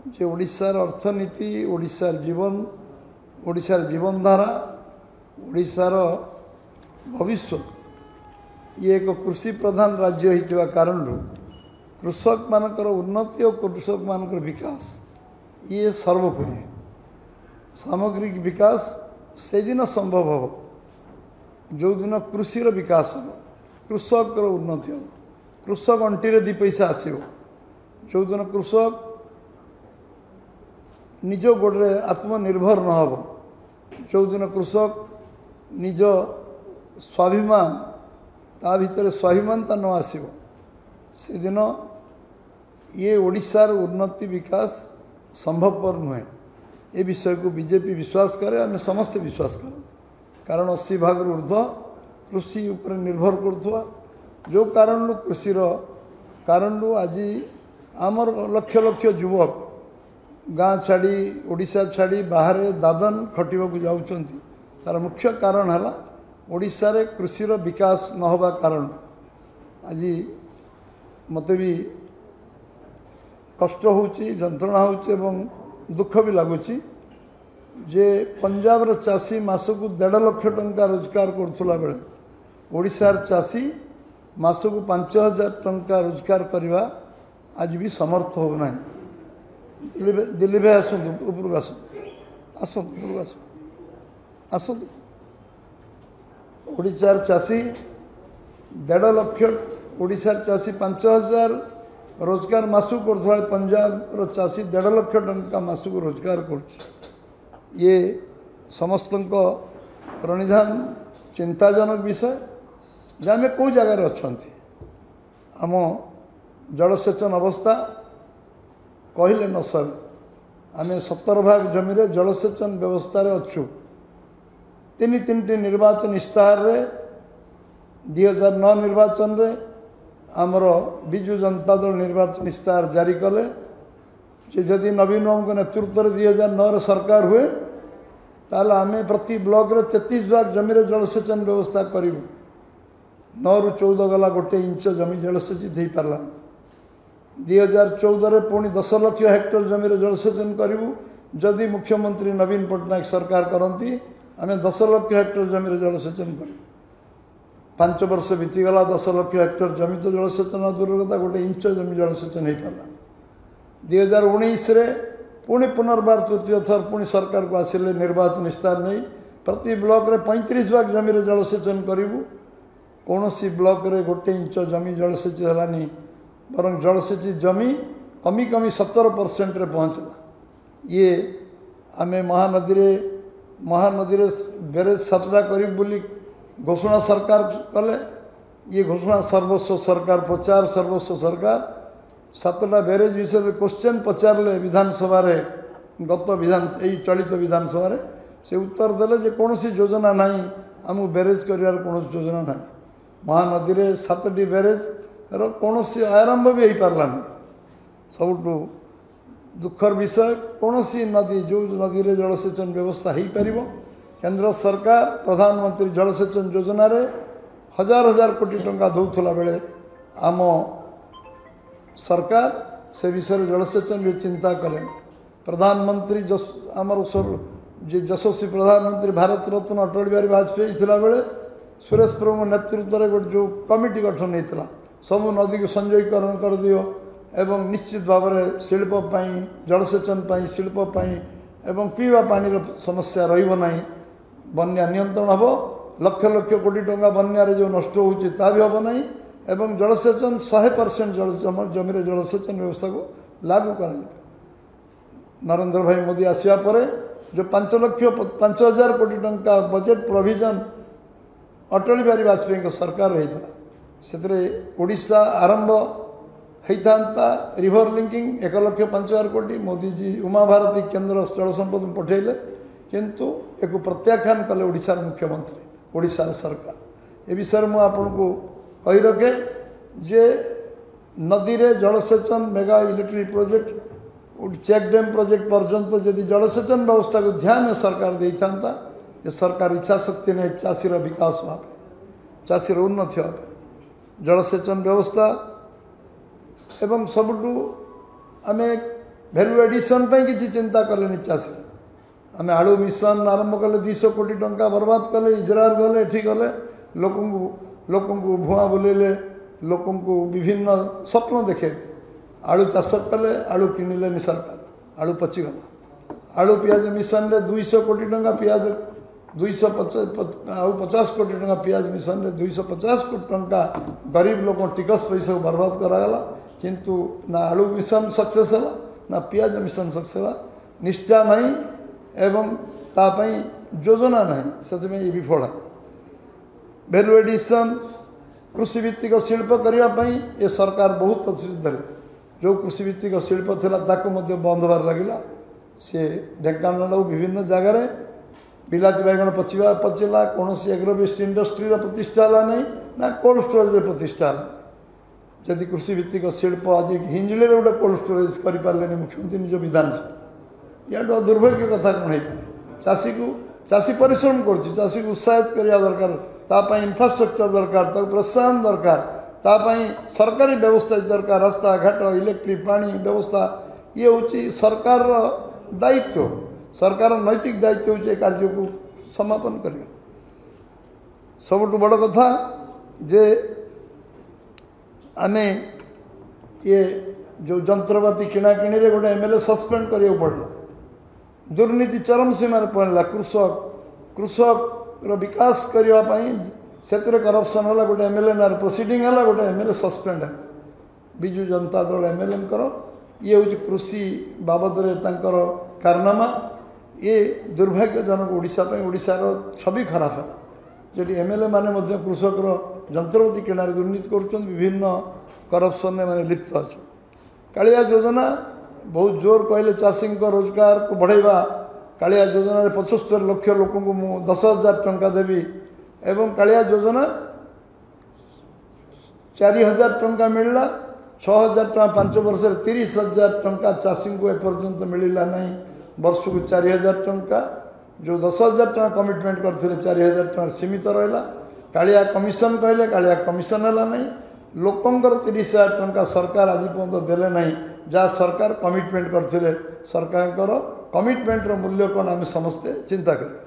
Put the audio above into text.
जे ओडिशार अर्थनीति ओडिशार जीवनधारा ओडिशार भविष्य ये एक कृषि प्रधान राज्य होइतिबा कारण कृषक मानकर उन्नति और कृषक मानकर विकास ये सर्वोपरि सामग्रिक विकास से दिन संभव हो जो दिन कृषि विकास हो कृषक उन्नति हो कृषक अंटी दी पैसा आसो जो दिन कृषक निज गोड़े आत्मनिर्भर न हो जो दिन कृषक निज स्वाभिमान ता भीतर स्वाभिमानता न आसो से दिन ये ओडिशार उन्नति विकास संभवपर नुहे ये विषय को बीजेपी विश्वास करे आम समस्ते विश्वास करते कारण 80 भाग ऊर्ध्व कृषि उपर निर्भर करुवा जो कारण कृषिर कारण आज आमर लक्ष लक्ष युवक गाँ छाड़ी ओडिशा छाड़ी बाहर दादन खटिबा जाउछंती तार मुख्य कारण है ओडिशा कृषिर विकास न होबा कारण आज मते भी कष्ट होची जंत्रणा होची एवं दुख भी लगुच जे पंजाब रो चाषी मासकू 1.5 लाख टंका रोजगार करुला बेले ओडिशार चाषी मासकू 5,000 टंका रोजगार करवा आज भी समर्थ होना दिल्ली भाई आसतु उपरକୁ आसतु उपरକୁ आसतु ओडिशार चाषी 1.5 लाख ओडिशार चाषी 5,000 रोजगार मासू कर पंजाब रो चाषी 1.5 लाख टंका मासू रोजगार कर ये समस्त प्रणिधान चिंताजनक विषय जे कौ जगार अच्छा आम जलसेचन अवस्था कहले न सर आम 17 भाग जमी जलसेचन व्यवस्था अच्छु तीन निर्वाचन इस्ताहार 2009 निर्वाचन रे आमर विजु जनता दल निर्वाचन इस्ताहार जारी कले जदि नवीन बाबू के नेतृत्व 2009 सरकार हुए ताल आम प्रति ब्लॉक रे 33 भाग जमी जलसेचन व्यवस्था करूँ 9 ରୁ 14 गला गोटे इंच जमी जलसेचित हो पारा 2014 पुणी 10 लाख हेक्टर जमी जलसेचन करूँ जदि मुख्यमंत्री नवीन पट्टनायक सरकार करती आम 10 लाख हेक्टर जमी जलसेचन करूँ 5 वर्ष बीतीगला 10 लाख हेक्टर जमी तो जलसेचन दूर कथा गोटे इंच जमी जलसेचन हो पारा 2019 पुणी पुनर्बार तृतीय थर पुणी सरकार को आसिले निर्वाचन इस्तार नहीं प्रति ब्लॉक रे 35 भाग जमी जलसेचन करूँ कौन सी ब्लॉक रे गोटे इंच जमी जलसेचित है बर जलसेचित जमी कमी कमी 70% रे पहुँचला ये आम महानदी बेरेज 7टा करी घोषणा सरकार कले ये घोषणा सर्वस्व सरकार प्रचार सर्वस्व सरकार 7टा बेरेज विषय क्वेश्चन पचारे विधानसभा गत विधान यही चलित विधानसभा से उत्तर देले जे कौन सी योजना ना आमको बेरेज कर कौन योजना ना महानदी रे 7टी बेरेज कौन सी आरंभ भी हो पारानी सबुठ दुखर विषय कौन सी नदी जो नदी रे जलसेचन व्यवस्था हो पार केंद्र सरकार प्रधानमंत्री जलसेचन योजना रे हजार हजार कोटी टंका दौला बेले आम सरकार से विषय जलसेचन भी चिंता करें प्रधानमंत्री आमर जे यशस्वी प्रधानमंत्री भारत रत्न अटल बिहारी वाजपेयी थिला बेले सुरेश प्रभु नेतृत्व में गोटे जो कमिटी गठन होता सबू नदी को संजयीकरण कर दियो एवं निश्चित भाव में शिल्पी जलसेचन शिल्पी एवं पीवा पानी समस्या रही बन्या नियंत्रण हम लक्ष लक्ष कोटी टंका बन्या जो नष्ट होता भी हम ना एवं जलसेचन 100% जमी जलसेचन व्यवस्था को लागू कर नरेंद्र भाई मोदी आसवा पर जो 5,00,000 कोटी टंका बजेट प्रोविजन अटल बिहारी वाजपेयी सरकार रही से ओडिशा आरंभ होता रिवर लिंकिंग 1,05,000 कोटी मोदी जी उमा भारती केंद्र जल संपद में पठेले किंतु एक प्रत्याख्यान कले ओडिशार मुख्यमंत्री ओडिशार सरकार ए विषय में आपन को कही रखे जे नदी रे जलसेचन mega electric project check dam project पर्यंत जदि जलसेचन व्यवस्था को ध्यान सरकार दे था ये सरकार इच्छा शक्ति नहीं चाषीर विकास भावे चाषीर उन्नति भावे जलसेचन व्यवस्था एवं सबुठू आम भैल्यू एडिशन किसी चिंता कले चाषी आम आलू मिशन आरंभ कले 200 कोटी टंका बर्बाद कले इजराइल गले एठी गले लोक भुआ बुलेले लोक विभिन्न स्वप्न देखे आलू चाष कले आलू किणिले सरकार आलू पचिगला आलू पियाज मिशन रे 200 कोटी टंका पियाज 250 कोटी टंका पियाज मिशन रे 250 कोटी टंका गरीब लोक टिकस पैसा को बर्बाद करागला किंतु ना आलू मिशन सक्सेस है ना पियाज मिशन सक्सेस है निष्ठा नहीं एवं तापाई योजना नहीं से विफल भैल्यू एडिशन कृषि भित्तिक शिल्प करने ये सरकार बहुत प्रतिश्रुति देले जो कृषि भित्तिक शिल्प थिला ताको मध्य बंद होबार लगिला से ढेंकानाल विभिन्न जगार बिलाती बैगण पचिला कौन एग्रो बेस्ट इंडस्ट्री प्रतिष्ठा है नहीं ना कोल्ड स्टोरेज प्रतिष्ठा है जदि कृषि भित्तिक शिल्प आज हिंजिले गोटे कोल्ड स्टोरेज करें मुख्यमंत्री निज विधानसभा या दुर्भाग्य कथा कौन हो चाषी को चाषी परिश्रम करषी को उत्साहित करने दरकार तापाई इन्फ्रास्ट्रक्चर दरकार प्रोत्साहन दरकार तापाई सरकारी व्यवस्था दरकार रास्ता घाट इलेक्ट्रिक पानी व्यवस्था ये हूँ सरकार दायित्व सरकार नैतिक दायित्व हो कार्य को समापन कर सबुठ बड़ कथा जे आमे ये जो जंत्रपाती किणाकिणी रे गोटे एमएलए सस्पेंड करियो पड़ला दुर्नीति चरम सीमार पहुँचला कृषक विकास करने से करप्शन है गोटे एमएलए ना प्रोसीडिंग है गोटे एमएलए सस्पेंड है विजु जनता दल एमएलए ये हूँ कृषि बाबद कारनामा ये दुर्भाग्यजनक ओडिशार छवि खराब है जी एमएलए माने कृषक जंत्रपाती किणार दुर्नीति कर विभिन्न करप्शन माने लिप्त अच्छा कालिया योजना बहुत जोर कहले चाषी रोजगार को बढ़ेवा कालिया योजना 75 लाख लोक को 10,000 टंका देवी एवं कालिया योजना 4,000 टंका मिलला 6,000 टंका 5 वर्ष 30,000 टंका चाषी को एपर्यंत मिलला नहीं वर्ष को 4,000 टंका जो 10,000 टंका कमिटमेंट करते 4,000 टंका सीमित रहा कालिया कमिशन कहले कालिया कमिशन है नहीं लोकंर 30,000 टंका सरकार आज पर्यंत देले नहीं जहाँ सरकार कमिटमेंट करते सरकार कमिटमेंटर मूल्य कौन आम समस्ते चिंता करें।